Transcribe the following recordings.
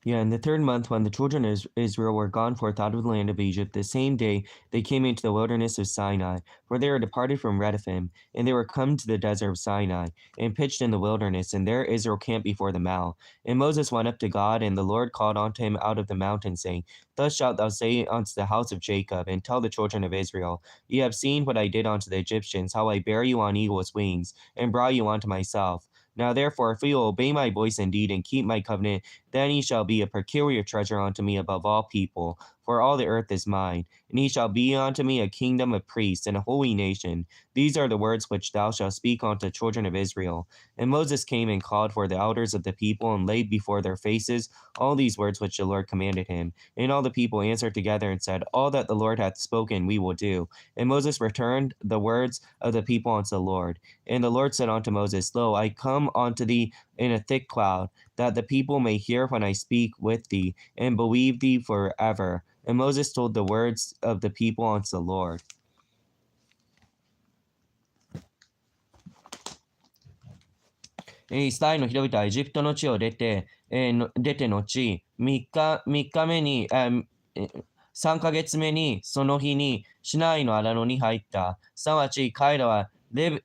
Yeah, in the 3rd month, when the children of Israel were gone forth out of the land of Egypt, the same day they came into the wilderness of Sinai, for they were departed from Rephidim, and they were come to the desert of Sinai, and pitched in the wilderness, and there Israel camped before the mount. And Moses went up to God, and the Lord called unto him out of the mountain, saying, Thus shalt thou say unto the house of Jacob, and tell the children of Israel, Ye have seen what I did unto the Egyptians, how I bare you on eagle's wings, and brought you unto myself. Now therefore, if ye will obey my voice indeed, and keep my covenant, then he shall be a peculiar treasure unto me above all people, for all the earth is mine. And he shall be unto me a kingdom of priests and a holy nation. These are the words which thou shalt speak unto the children of Israel. And Moses came and called for the elders of the people, and laid before their faces all these words which the Lord commanded him. And all the people answered together and said, All that the Lord hath spoken we will do. And Moses returned the words of the people unto the Lord. And the Lord said unto Moses, Lo, I come unto thee in a thick cloud, that the people may hear when I speak with thee, and believe thee forever. And Moses told the words of the people unto the Lord. イスラエルの人々はエジプトの地を出て、出て後、3日目に、3ヶ月目に、その日に、シナイの荒野に入った。すなわち、彼らはレ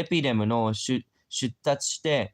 ピデムの出立して、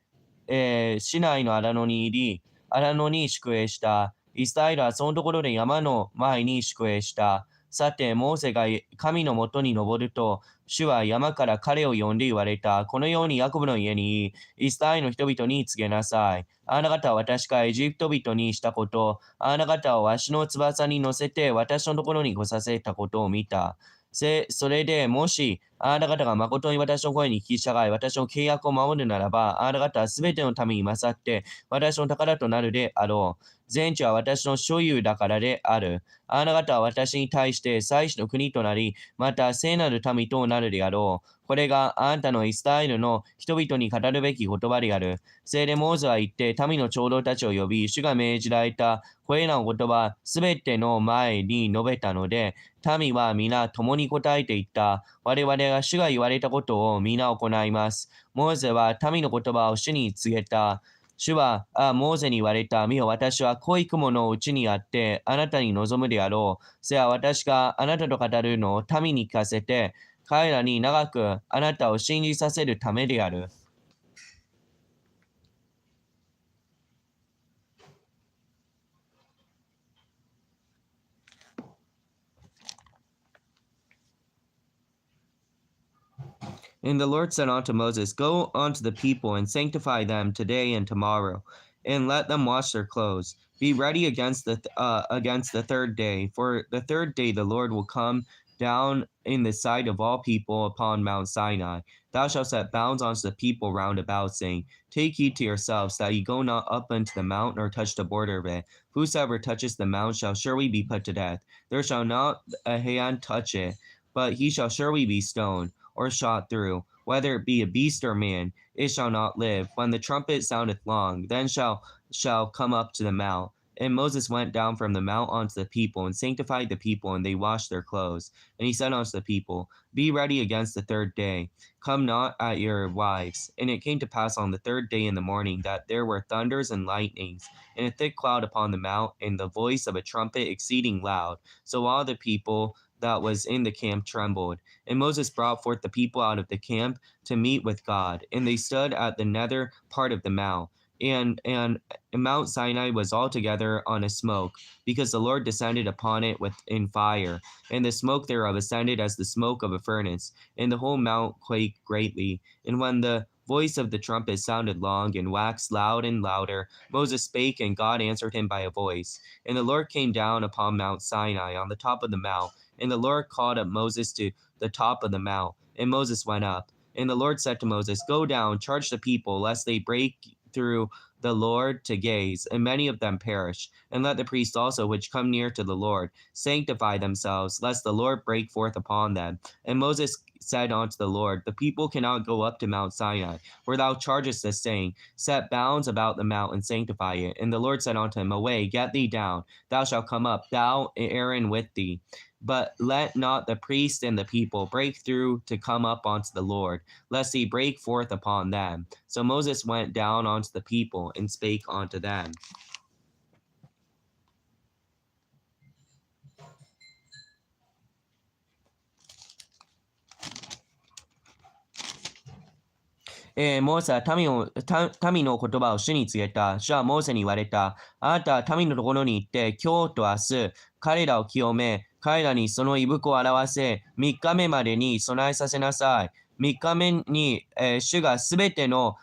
シナイの荒野に入り、荒野に宿営した。イスラエルはそのところで山の前に宿営した。さて、モーセが神のもとに登ると、主は山から彼を呼んで言われた。このようにヤコブの家に、イスラエルの人々に告げなさい。あなた方は私がエジプト人にしたこと、あなた方はわしの翼に乗せて私のところに来させたことを見た。それでもし、あなた方が誠に私の声に聞き従い、私の契約を守るならば、あなた方はすべての民に勝って、私の宝となるであろう。全地は私の所有だからである。あなた方は私に対して祭司の国となり、また聖なる民となるであろう。これがあなたのイスラエルの人々に語るべき言葉である。せいでモーゼは言って、民の長老たちを呼び、主が命じられたこれらの言葉すべての前に述べたので、民は皆共に答えていった。我々が主が言われたことを皆行います。モーゼは民の言葉を主に告げた。主はモーゼに言われた。見よ、私は濃い雲のうちにあって、あなたに望むであろう。せや私があなたと語るのを民に聞かせて、彼らに長くあなたを信じさせるためである。And the Lord said unto Moses, Go unto the people, and sanctify them today and tomorrow, and let them wash their clothes. Be ready against the 3rd day, for the 3rd day the Lord will come down in the sight of all people upon Mount Sinai. Thou shalt set bounds unto the people round about, saying, Take heed to yourselves, that ye go not up unto the mount, nor touch the border of it. Whosoever touches the mount shall surely be put to death. There shall not a hand touch it, but he shall surely be stoned, or shot through, whether it be a beast or man, it shall not live. When the trumpet soundeth long, then shall come up to the mount. And Moses went down from the mount unto the people, and sanctified the people, and they washed their clothes. And he said unto the people, Be ready against the 3rd day, come not at your wives. And it came to pass on the 3rd day in the morning, that there were thunders and lightnings, and a thick cloud upon the mount, and the voice of a trumpet exceeding loud. So all the people that was in the camp trembled. And Moses brought forth the people out of the camp to meet with God. And they stood at the nether part of the mount. And Mount Sinai was altogether on a smoke, because the Lord descended upon it in fire. And the smoke thereof ascended as the smoke of a furnace. And the whole mount quaked greatly. And when the voice of the trumpet sounded long, and waxed loud and louder, Moses spake, and God answered him by a voice. And the Lord came down upon Mount Sinai on the top of the mount. And the Lord called up Moses to the top of the mount, and Moses went up. And the Lord said to Moses, Go down, charge the people, lest they break through the Lord to gaze, and many of them perish. And let the priests also, which come near to the Lord, sanctify themselves, lest the Lord break forth upon them. And Moses said unto the Lord, The people cannot go up to Mount Sinai, for thou chargest us, saying, Set bounds about the mount, and sanctify it. And the Lord said unto him, Away, get thee down, thou shalt come up, thou Aaron with thee. But let not the priest and the people break through to come up unto the Lord, lest he break forth upon them. So Moses went down unto the people, and spake unto them. モーセは民の言葉を主に告げた。主はモーセに言われた。あなたは民のところに行って、今日と明日、彼らを清め、彼らにその異福を表せ、3日目までに備えさせなさい。3日目に、主がすべての、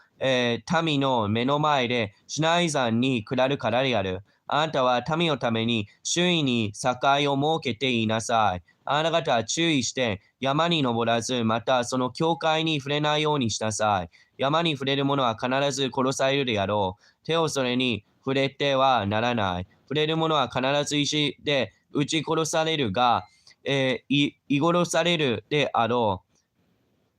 民の目の前でシナイ山に下るからである。あなたは民のために周囲に境を設けて言いなさい。あなた方は注意して山に登らず、またその境界に触れないようにしなさい。山に触れる者は必ず殺されるであろう。手をそれに触れてはならない。触れる者は必ず石で撃ち殺されるが、殺されるであろ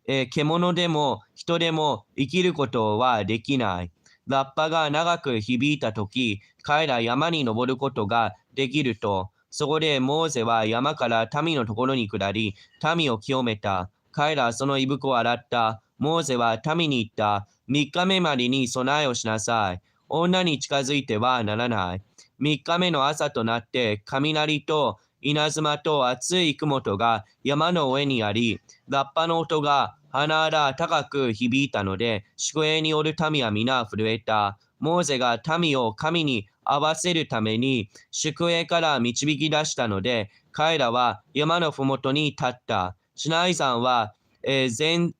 う。獣でも人でも生きることはできない。ラッパが長く響いたとき、彼ら山に登ることができると、そこでモーゼは山から民のところに下り、民を清めた。彼らはその異物を洗った。モーゼは民に言った。3日目までに備えをしなさい。女に近づいてはならない。3日目の朝となって、雷と稲妻と熱い雲とが山の上にあり、ラッパの音が鼻ら高く響いたので、宿営による民は皆震えた。モーゼが民を神に合わせるために宿営から導き出したので、彼らは山のふもとに立った。シナイ山は、全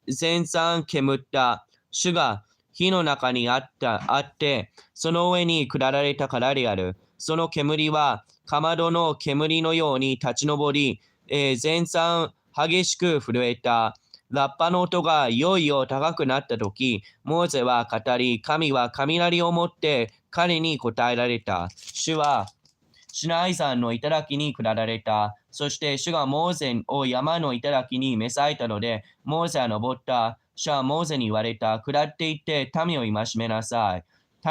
山煙った。主が火の中にあって、その上に下られたからである。その煙は、かまどの煙のように立ち上り、全山激しく震えた。ラッパの音がいよいよ高くなったとき、モーゼは語り、神は雷をもって彼に答えられた。主は、シナイ山の頂に下られた。そして主がモーゼを山の頂に召されたので、モーゼは登った。主はモーゼに言われた。下っていって民を戒めなさい。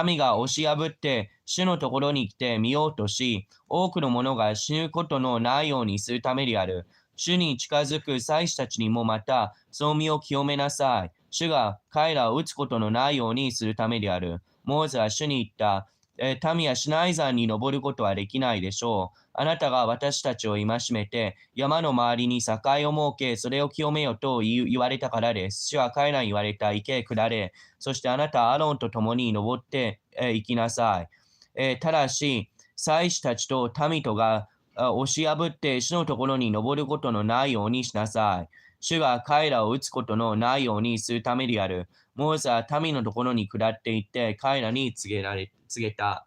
民が押し破って主のところに来て見ようとし、多くの者が死ぬことのないようにするためである。主に近づく祭司たちにもまた、その身を清めなさい。主が彼らを撃つことのないようにするためである。モーゼは主に言った。民はシナイ山に登ることはできないでしょう。あなたが私たちを戒めて、山の周りに境を設け、それを清めよと言われたからです。主は彼らに言われた。行け、下れ。そしてあなたはアロンと共に登って行きなさい。ただし、祭司たちと民とが押し破って主のところに登ることのないようにしなさい。主が彼らを撃つことのないようにするためである。モーゼは民のところに下っていって彼らに告げた。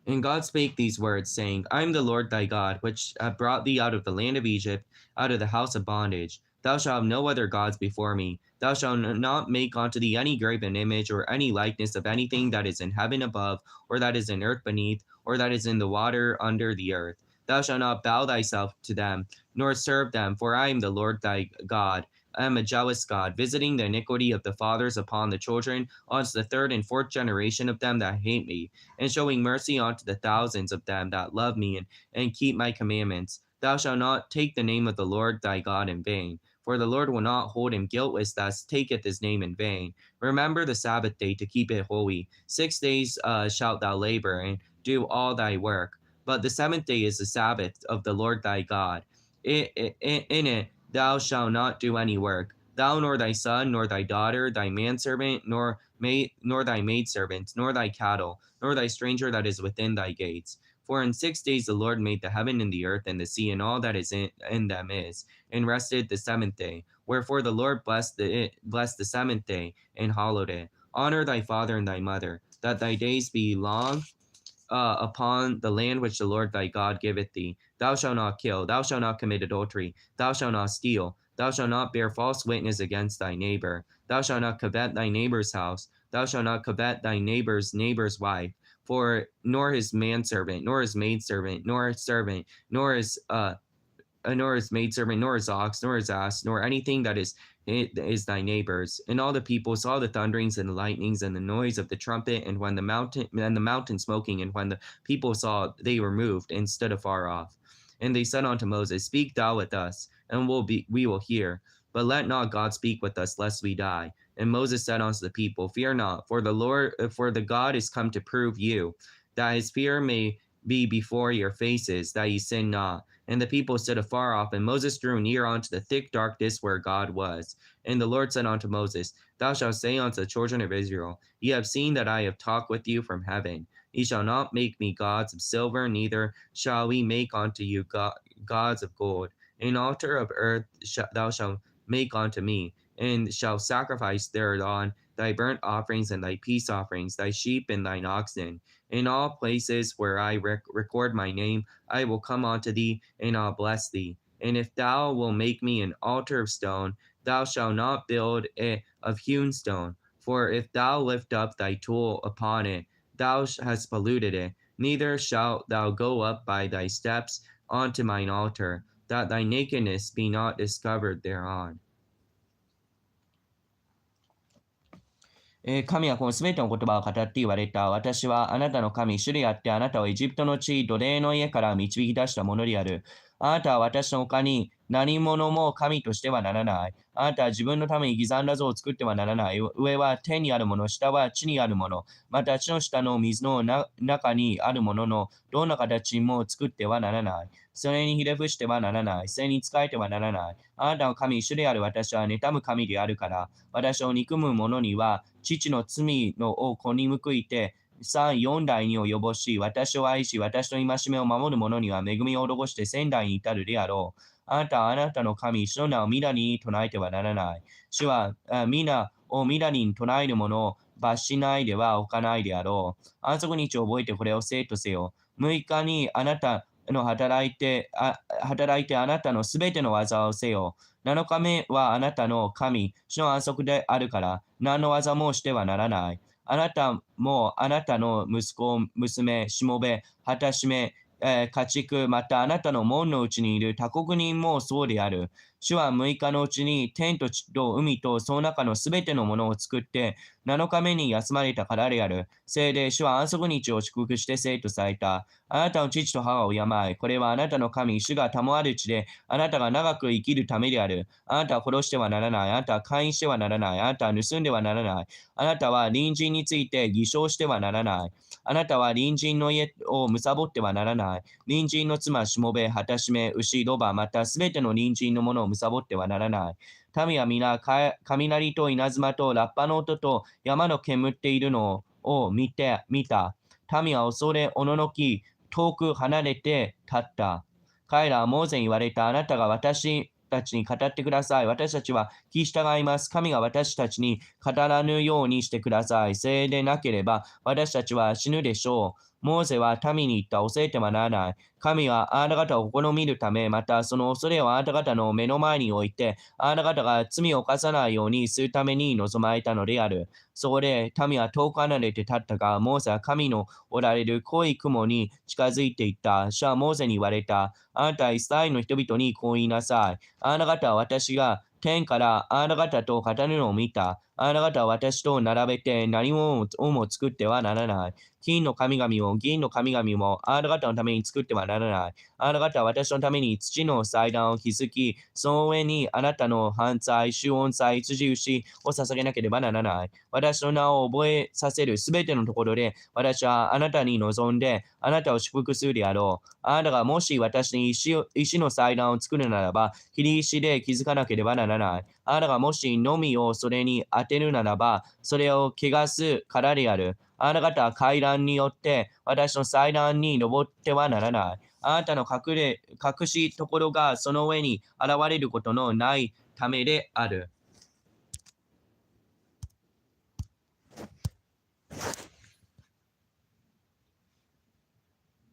And God spake these words, saying, I am the Lord thy God, which have brought thee out of the land of Egypt, out of the house of bondage. Thou shalt have no other gods before me. Thou shalt not make unto thee any graven image, or any likeness of anything that is in heaven above, or that is in earth beneath, or that is in the water under the earth. Thou shalt not bow thyself to them, nor serve them, for I am the Lord thy God. I am a jealous God, visiting the iniquity of the fathers upon the children, unto the third and fourth generation of them that hate me, and showing mercy unto the thousands of them that love me and keep my commandments. Thou shalt not take the name of the Lord thy God in vain, for the Lord will not hold him guiltless that taketh his name in vain. Remember the Sabbath day to keep it holy. 6 days shalt thou labor and do all thy work, but the seventh day is the Sabbath of the Lord thy God. In it thou shalt not do any work, thou nor thy son, nor thy daughter, thy manservant, nor thy maidservant, nor thy cattle, nor thy stranger that is within thy gates. For in 6 days the Lord made the heaven and the earth and the sea and all that is in them is, and rested the seventh day. Wherefore the Lord blessed the seventh day and hallowed it. Honor thy father and thy mother, that thy days be long upon the land which the Lord thy God giveth thee. Thou shalt not kill, thou shalt not commit adultery, thou shalt not steal, thou shalt not bear false witness against thy neighbor, thou shalt not covet thy neighbor's house, thou shalt not covet thy neighbor's wife, for nor his manservant, nor his maidservant, nor his servant, nor his maidservant, nor his ox, nor his ass, nor anything that is thy neighbor's. And all the people saw the thunderings and the lightnings and the noise of the trumpet, and when the mountain smoking, and when the people saw, they were moved and stood afar off. And they said unto Moses, Speak thou with us, and we will hear. But let not God speak with us, lest we die. And Moses said unto the people, Fear not, for the God is come to prove you, that his fear may be before your faces, that ye sin not. And the people stood afar off, and Moses drew near unto the thick darkness where God was. And the Lord said unto Moses, Thou shalt say unto the children of Israel, Ye have seen that I have talked with you from heaven. Ye shall not make me gods of silver, neither shall we make unto you gods of gold. An altar of earth thou shalt make unto me, and shall sacrifice thereon thy burnt offerings and thy peace offerings, thy sheep and thine oxen. In all places where I record my name, I will come unto thee, and I'll bless thee. And if thou wilt make me an altar of stone, thou shalt not build it of hewn stone. For if thou lift up thy tool upon it, thou hast polluted it. Neither shalt thou go up by thy steps unto mine altar, that thy nakedness be not discovered thereon. 神はこのすべての言葉を語って言われた。私はあなたの神、主であって、あなたをエジプトの地、奴隷の家から導き出したものである。あなたは私の他に何者も神としてはならない。あなたは自分のために刻んだ像を作ってはならない。上は天にあるもの、下は地にあるもの。また地の下の水の中にあるもののどんな形も作ってはならない。それにひれ伏してはならない。それに仕えてはならない。あなたの神、主である私は妬む神であるから、私を憎む者には、父の罪を子に報いて、3、4代に及ぼし、私を愛し、私の戒めを守る者には恵みを施して1000代に至るであろう。あなたはあなたの神、主の名を皆に唱えてはならない。主は皆を皆に唱える者を罰しないでは置かないであろう。安息日を覚えてこれを生とせよ。6日にあなたの働いてあなたのすべての技をせよ。7日目はあなたの神、主の安息であるから、何の技もしてはならない。あなたもあなたの息子、娘、しもべ、はたしめ、家畜、またあなたの門のうちにいる他国人もそうである。主は6日のうちに天と地と海とその中のすべてのものを作って7日目に休まれたからである。せいで主は安息日を祝福して生とされた。あなたの父と母を敬い。これはあなたの神、主が賜る地であなたが長く生きるためである。あなたは殺してはならない。あなたは姦淫してはならない。あなたは盗んではならない。あなたは隣人について偽証してはならない。あなたは隣人の家を貪ってはならない。隣人の妻、しもべ、はたしめ、牛、ロバ、またすべての隣人のものを貪ってはならない。民は皆、雷と稲妻とラッパの音と山の煙っているのを見た。民は恐れ、おののき、遠く離れて立った。彼らはモーゼに言われた。あなたが私たちに語ってください。私たちは聞き従います。神が私たちに語らぬようにしてください。せいでなければ私たちは死ぬでしょう。モーゼは民に言った。恐れてはならない。神はあなた方を試みるため、またその恐れをあなた方の目の前に置いて、あなた方が罪を犯さないようにするために望まれたのである。そこで民は遠く離れて立ったが、モーゼは神のおられる濃い雲に近づいていった。主はモーゼに言われた。あなたはイスラエルの人々にこう言いなさい。あなた方は私が天からあなた方と語るのを見た。あなた方は私と並べて何も作ってはならない。金の神々も銀の神々もあなた方のために作ってはならない。あなた方は私のために土の祭壇を築き、その上にあなたの犯罪、主音祭、羊牛を捧げなければならない。私の名を覚えさせるすべてのところで、私はあなたに望んで、あなたを祝福するであろう。あなたがもし私に石の祭壇を作るならば、切り石で築かなければならない。あなたがもしのみをそれに当てるならば、それを汚すからである。あなた方は階段によって私の祭壇に登ってはならない。あなたの隠しところがその上に現れることのないためである。